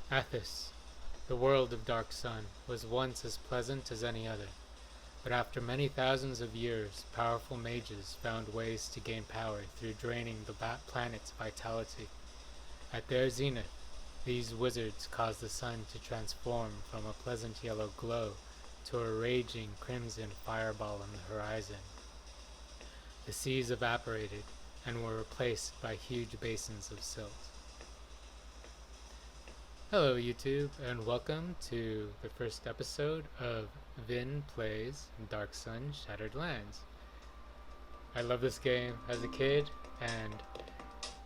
Athos, the world of Dark Sun, was once as pleasant as any other, but after many thousands of years, powerful mages found ways to gain power through draining the planet's vitality. At their zenith, these wizards caused the sun to transform from a pleasant yellow glow to a raging crimson fireball on the horizon. The seas evaporated and were replaced by huge basins of silt. Hello YouTube, and welcome to the first episode of Vin Plays Dark Sun Shattered Lands. I love this game as a kid, and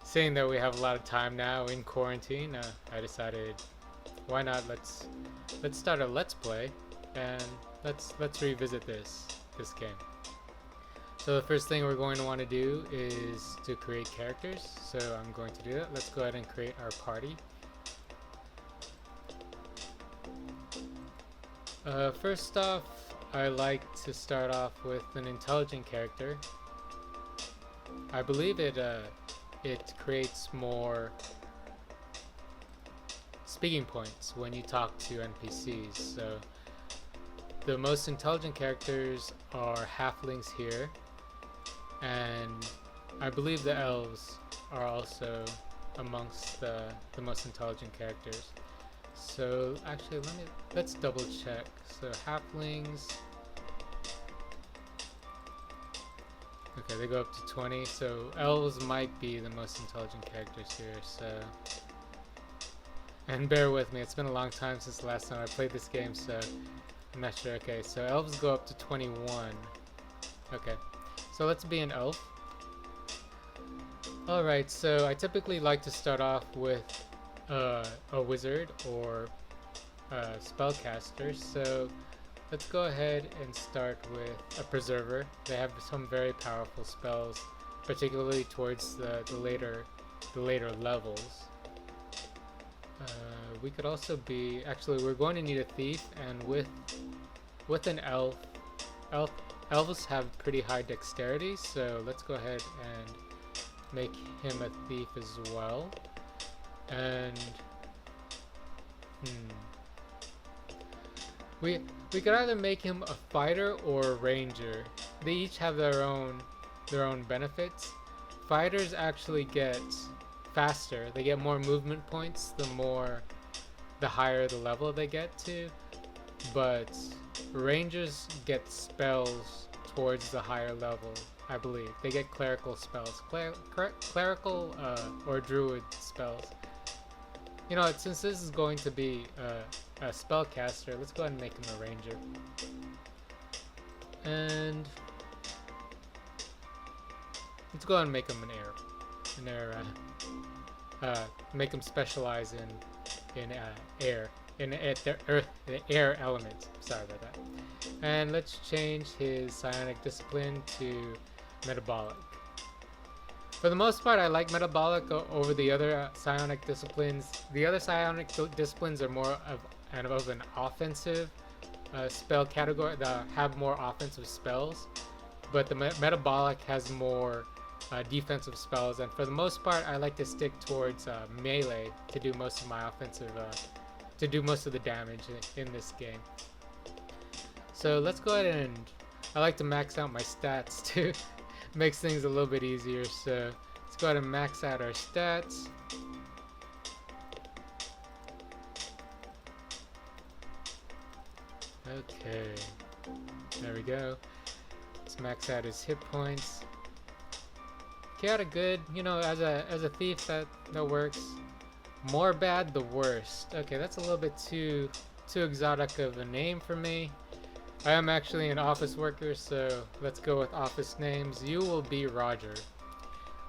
seeing that we have a lot of time now in quarantine, I decided, why not let's start a let's play, and let's revisit this game. So the first thing we're going to want to do is to create characters. So I'm going to do that. Let's go ahead and create our party. First off, I like to start off with an intelligent character. I believe it creates more speaking points when you talk to NPCs. So the most intelligent characters are halflings here, and I believe the elves are also amongst the most intelligent characters. So actually, let's double check. So halflings, okay, they go up to 20. So elves might be the most intelligent characters here. So, and bear with me, it's been a long time since the last time I played this game, so I'm not sure. Okay, so elves go up to 21. Okay, so let's be an elf. Alright, so I typically like to start off with a wizard or a spellcaster, so let's go ahead and start with a preserver. They have some very powerful spells, particularly towards the later levels. We could also be, actually we're going to need a thief, and with an elves have pretty high dexterity, so let's go ahead and make him a thief as well. And we could either make him a fighter or a ranger. They each have their own benefits. Fighters actually get faster. They get more movement points the higher the level they get to. But rangers get spells towards the higher level, I believe. They get clerical spells. Clerical or druid spells. You know, since this is going to be a spellcaster, let's go ahead and make him a ranger. And let's go ahead and make him an air. Make him specialize in air, in the air element. Sorry about that. And let's change his psionic discipline to metabolic. For the most part, I like metabolic over the other psionic disciplines. The other psionic disciplines are more of an offensive spell category that have more offensive spells, but the metabolic has more defensive spells. And for the most part, I like to stick towards melee to do most of my offensive, to do most of the damage in this game. So let's go ahead and I like to max out my stats too. Makes things a little bit easier, so let's go ahead and max out our stats. Okay, there we go. Let's max out his hit points. Chaotic good, you know, as a thief that works. More bad, the worst. Okay, that's a little bit too exotic of a name for me. I am actually an office worker, so let's go with office names. You will be Roger.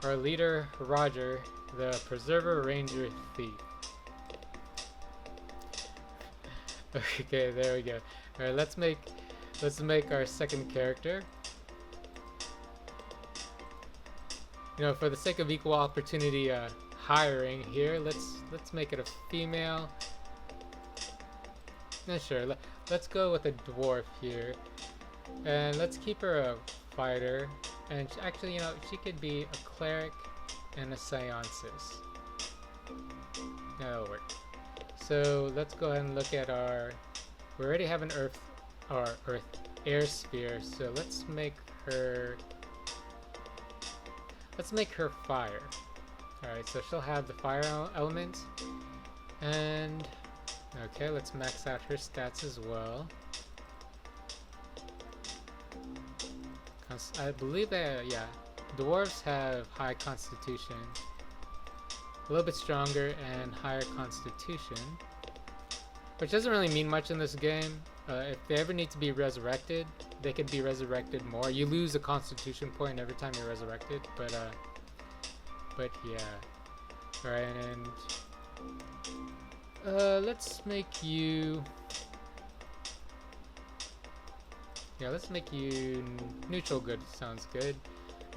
Our leader, Roger, the preserver, ranger, thief. Okay, there we go. All right, let's make our second character. You know, for the sake of equal opportunity hiring here, let's make it a female. Yeah, sure. Let's go with a dwarf here, and let's keep her a fighter. And actually, you know, she could be a cleric and a seances. That'll work. So let's go ahead and look at our. We already have an Earth air sphere. So let's make her. Let's make her fire. All right. So she'll have the fire element, and okay. Let's max out her stats as well. I believe that yeah, dwarves have high constitution. A little bit stronger and higher constitution, which doesn't really mean much in this game. If they ever need to be resurrected, they could be resurrected more. You lose a constitution point every time you're resurrected, but yeah. Alright, and let's make you let's make you neutral good. Sounds good.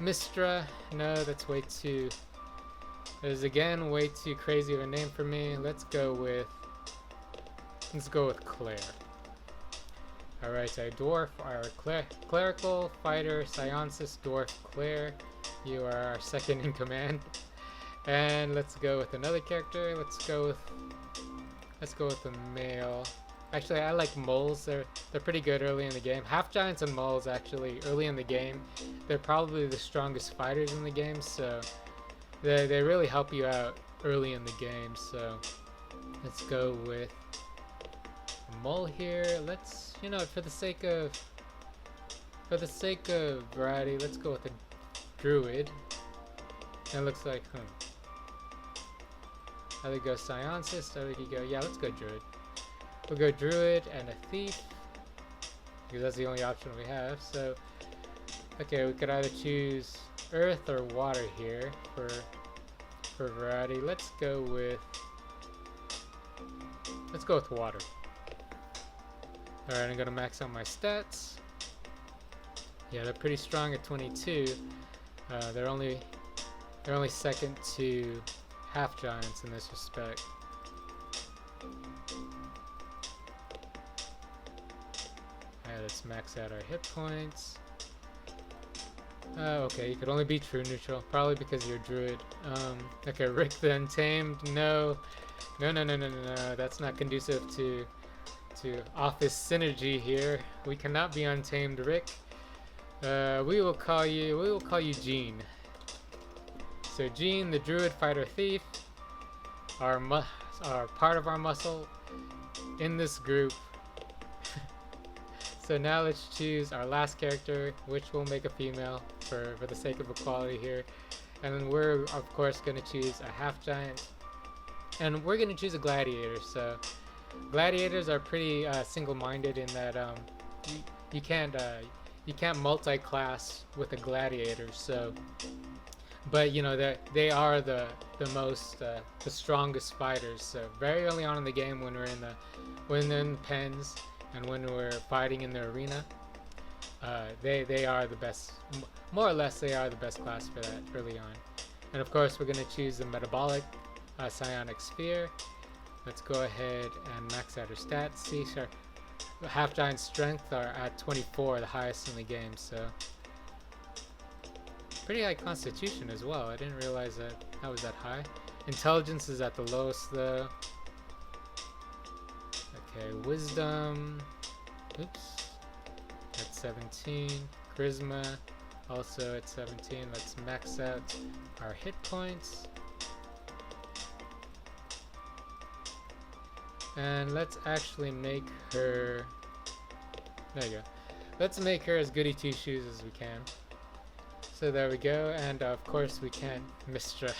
Mistra, no, that's way too. That is again way too crazy of a name for me. Let's go with Claire. Alright, a dwarf, our clerical fighter, Scionsis dwarf Claire. You are our second in command. And let's go with another character. Let's go with a male. Actually, I like moles. They're pretty good early in the game. Half giants and moles actually early in the game. They're probably the strongest fighters in the game, so they really help you out early in the game. So let's go with a mole here. Let's, you know, for the sake of variety, let's go with a druid. That looks like There we go, Scionsis. There we go. Yeah, let's go druid. We'll go druid and a thief, because that's the only option we have. So okay, we could either choose earth or water here for variety. Let's go with water. Alright, I'm gonna max out my stats. Yeah, they're pretty strong at 22. They're only second to half giants in this respect. Alright, let's max out our hit points. Okay, you could only be true neutral, probably because you're a druid. Okay, Rick the Untamed. No, that's not conducive to office synergy here. We cannot be untamed, Rick. We will call you Gene. So Gene, the druid fighter thief, are part of our muscle in this group. So now let's choose our last character, which will make a female for the sake of equality here. And then we're of course going to choose a half giant, and we're going to choose a gladiator. So gladiators are pretty single-minded in that you can't multi-class with a gladiator. So, but you know they are the strongest fighters. So very early on in the game, when we're in the pens and when we're fighting in the arena, they are the best. More or less, they are the best class for that early on. And of course, we're going to choose the metabolic psionic sphere. Let's go ahead and max out our stats. See, our half giant strength are at 24, the highest in the game. So pretty high constitution as well. I didn't realize that was that high. Intelligence is at the lowest though. Okay, wisdom. Oops. At 17. Charisma also at 17. Let's max out our hit points. And let's actually make her. There you go. Let's make her as goody two shoes as we can. So there we go. And of course we can't Mistra.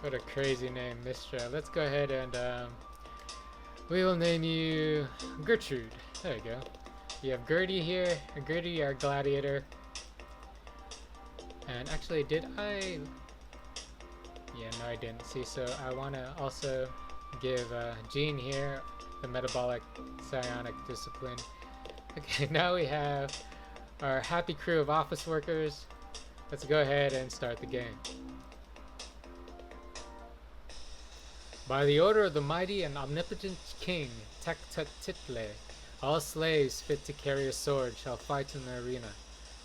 What a crazy name, Mistra. Let's go ahead and we will name you Gertrude. There you go. You have Gertie here. Gertie, our gladiator. And actually, did I? Yeah, no, I didn't. See, so I want to also give Jean here the metabolic psionic discipline. Okay, now we have our happy crew of office workers. Let's go ahead and start the game. By the order of the mighty and omnipotent king Tectatitle, all slaves fit to carry a sword shall fight in the arena.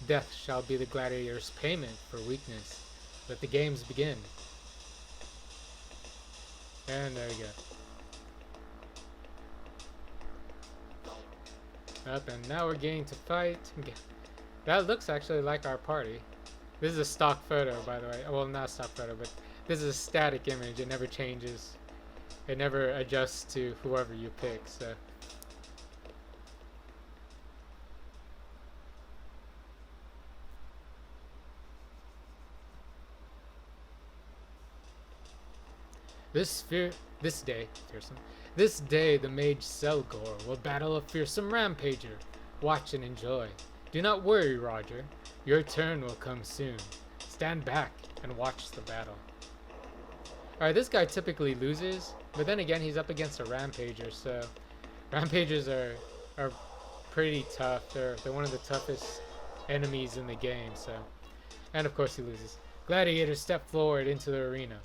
Death shall be the gladiator's payment for weakness. Let the games begin. And there we go. Up, and now we're getting to fight. That looks actually like our party. This is a stock photo, by the way. Well, not a stock photo, but this is a static image. It never changes. It never adjusts to whoever you pick, so. This day, fearsome. This day, the mage Selgor will battle a fearsome rampager. Watch and enjoy. Do not worry, Roger. Your turn will come soon. Stand back and watch the battle. Alright, this guy typically loses, but then again, he's up against a rampager, so rampagers are pretty tough. They're one of the toughest enemies in the game, so. And of course he loses. Gladiators step forward into the arena.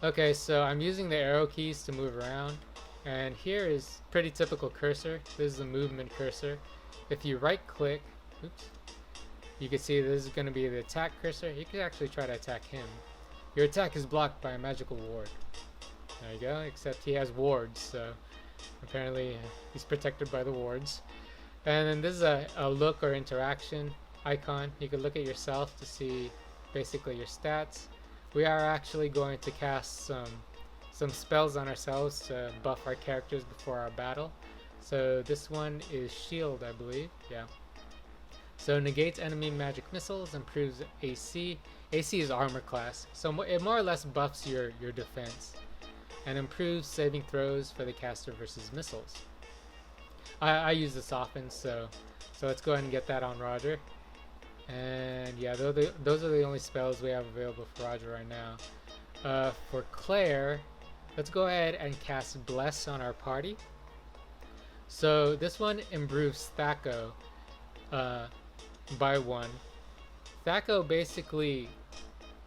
Okay, so I'm using the arrow keys to move around, and here is pretty typical cursor. This is the movement cursor. If you right click, oops, you can see this is going to be the attack cursor. You can actually try to attack him. Your attack is blocked by a magical ward. There you go, except he has wards, so apparently he's protected by the wards. And then this is a look or interaction icon. You can look at yourself to see basically your stats. We are actually going to cast some spells on ourselves to buff our characters before our battle. So this one is shield, I believe. Yeah. So negates enemy magic missiles, improves AC. AC is armor class, so it more or less buffs your defense, and improves saving throws for the caster versus missiles. I use this often, so let's go ahead and get that on Roger. And yeah, those are the only spells we have available for Roger right now. For Claire, let's go ahead and cast Bless on our party. So this one improves Thaco by 1. Thaco basically,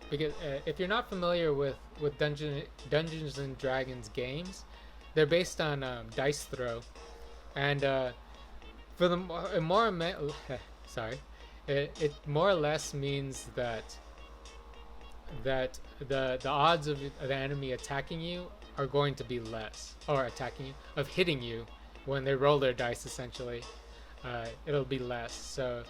because if you're not familiar with Dungeons and Dragons games, they're based on dice throw, and for the it more or less means that the odds of the enemy attacking you are going to be less, or of hitting you when they roll their dice. Essentially, it'll be less. So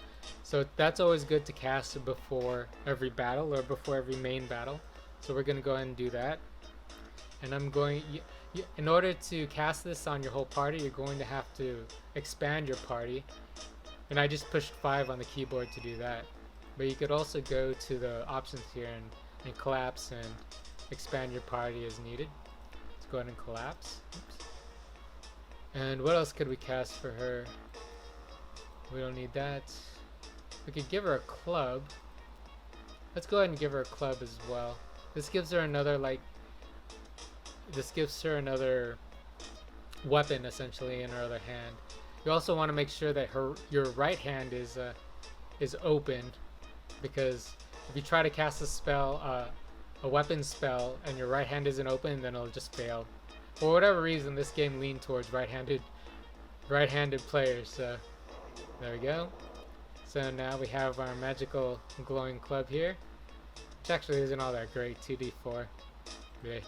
that's always good to cast before every battle or before every main battle. So we're gonna go ahead and do that. And I'm going. In order to cast this on your whole party, you're going to have to expand your party. And I just pushed 5 on the keyboard to do that. But you could also go to the options here and collapse and expand your party as needed. Let's go ahead and collapse. Oops. And what else could we cast for her? We don't need that. We could give her a club. Let's go ahead and give her a club as well. This gives her another weapon essentially in her other hand. You also want to make sure that your right hand is open, because if you try to cast a spell, a weapon spell, and your right hand isn't open, then it'll just fail. For whatever reason, this game leaned towards right-handed players. So there we go. So now we have our magical glowing club here, which actually isn't all that great. 2d4. Yeah.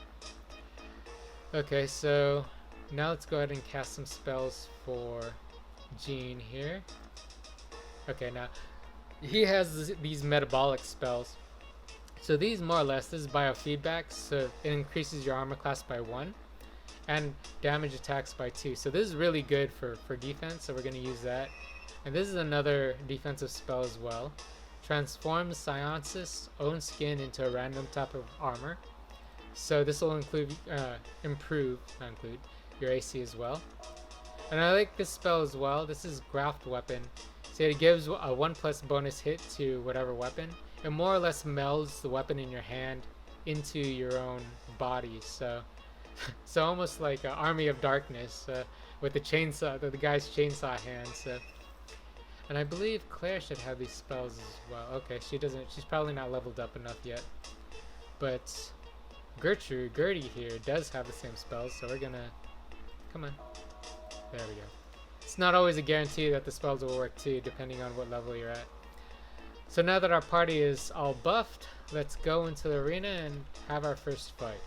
Okay, so now let's go ahead and cast some spells for Gene here. Okay, now he has these metabolic spells. So these more or less, this is biofeedback, so it increases your armor class by 1 and damage attacks by 2. So this is really good for defense, so we're going to use that. And this is another defensive spell as well. Transforms Scioncist's own skin into a random type of armor. So this will improve your AC as well. And I like this spell as well. This is Graft Weapon. So it gives a 1+ bonus hit to whatever weapon. It more or less melds the weapon in your hand into your own body. So almost like an Army of Darkness with the chainsaw, the guy's chainsaw hand. So, and I believe Claire should have these spells as well. Okay, she doesn't. She's probably not leveled up enough yet. But Gertie here does have the same spells. So we're gonna, come on. There we go. It's not always a guarantee that the spells will work too, depending on what level you're at. So now that our party is all buffed, let's go into the arena and have our first fight.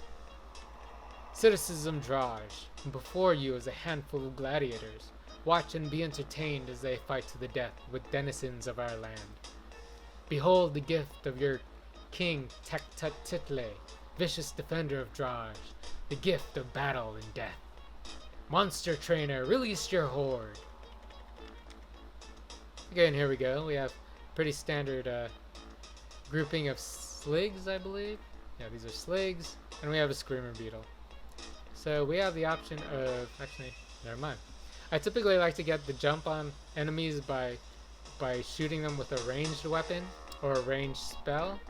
Citizen Draj, before you is a handful of gladiators. Watch and be entertained as they fight to the death with denizens of our land. Behold the gift of your king Tectutitle, vicious defender of Draj, the gift of battle and death. Monster trainer, release your horde. Okay, and here we go. We have pretty standard grouping of sligs, I believe. Yeah, these are sligs, and we have a screamer beetle. So we have the option of, actually, never mind. I typically like to get the jump on enemies by shooting them with a ranged weapon or a ranged spell.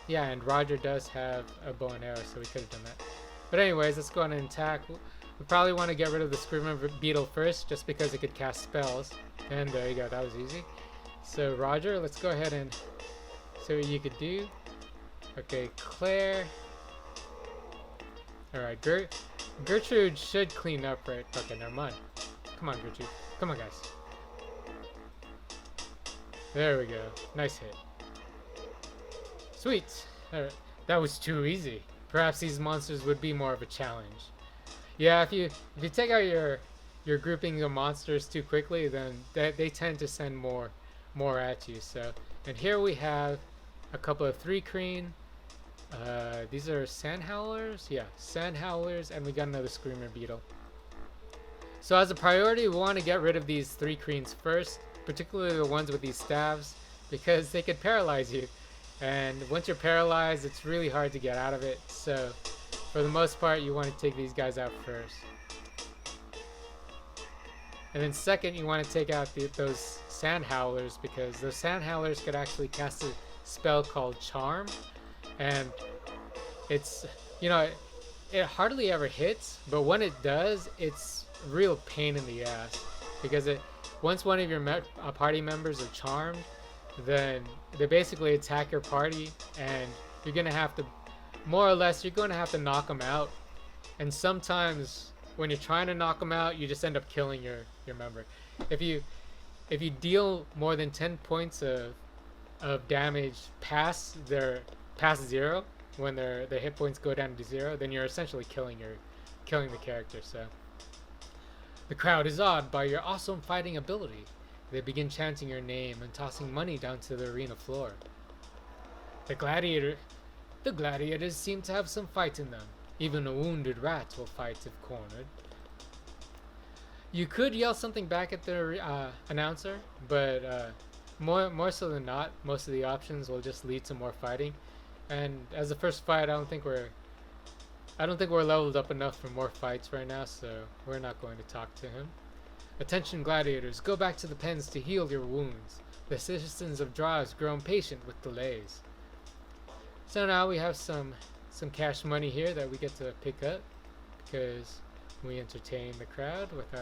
Yeah, and Roger does have a bow and arrow, so we could have done that. But anyways, let's go on and attack. We probably want to get rid of the screamer beetle first, just because it could cast spells. And there you go, that was easy. So Roger, let's go ahead and see what you could do. Okay, Claire. Alright, Gertrude should clean up, right? Okay, never mind. Come on, Gertrude. Come on, guys. There we go. Nice hit. Sweet. Alright. That was too easy. Perhaps these monsters would be more of a challenge. Yeah, if you take out your grouping of monsters too quickly, then they tend to send more at you. So, and here we have a couple of 3-creen. These are sand howlers. Yeah, sand howlers, and we got another screamer beetle. So as a priority, we want to get rid of these 3-creens first, particularly the ones with these staves, because they could paralyze you. And once you're paralyzed, it's really hard to get out of it. So for the most part, you want to take these guys out first. And then second, you want to take out those sand howlers, because those sand howlers could actually cast a spell called Charm. And it's, you know, it hardly ever hits, but when it does, it's real pain in the ass. Because once one of your party members are charmed, then they basically attack your party, and you're going to have to, more or less, you're going to have to knock them out. And sometimes when you're trying to knock them out, you just end up killing your member. If you deal more than 10 points of damage past 0, when their hit points go down to 0, then you're essentially killing the character. So the crowd is awed by your awesome fighting ability. They begin chanting your name and tossing money down to the arena floor. The gladiators seem to have some fight in them. Even a wounded rat will fight if cornered. You could yell something back at the announcer, but more so than not, most of the options will just lead to more fighting. And as the first fight, I don't think we're leveled up enough for more fights right now, so we're not going to talk to him. Attention gladiators, go back to the pens to heal your wounds. The citizens of Draj grow impatient with delays. So now we have some cash money here that we get to pick up, because we entertain the crowd with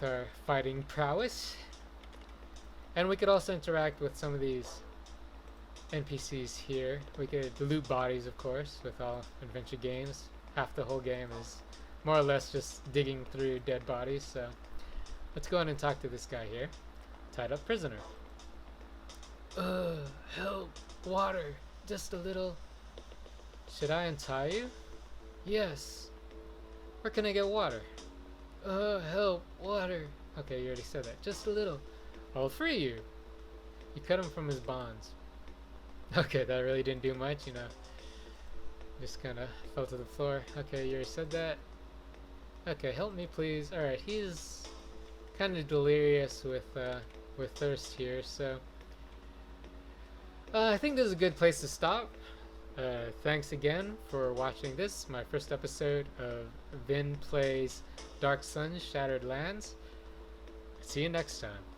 our fighting prowess. And we could also interact with some of these NPCs here. We could loot bodies, of course, with all adventure games. Half the whole game is more or less just digging through dead bodies. So let's go ahead and talk to this guy here. Tied up prisoner. Help, water, just a little. Should I untie you? Yes. Where can I get water? Help, water. Okay, you already said that. Just a little. I'll free you. You cut him from his bonds. Okay, that really didn't do much, you know. Just kind of fell to the floor. Okay, you already said that. Okay, help me please. Alright, he's kind of delirious with thirst here, so I think this is a good place to stop. Thanks again for watching this, my first episode of Vin Plays Dark Sun Shattered Lands. See you next time.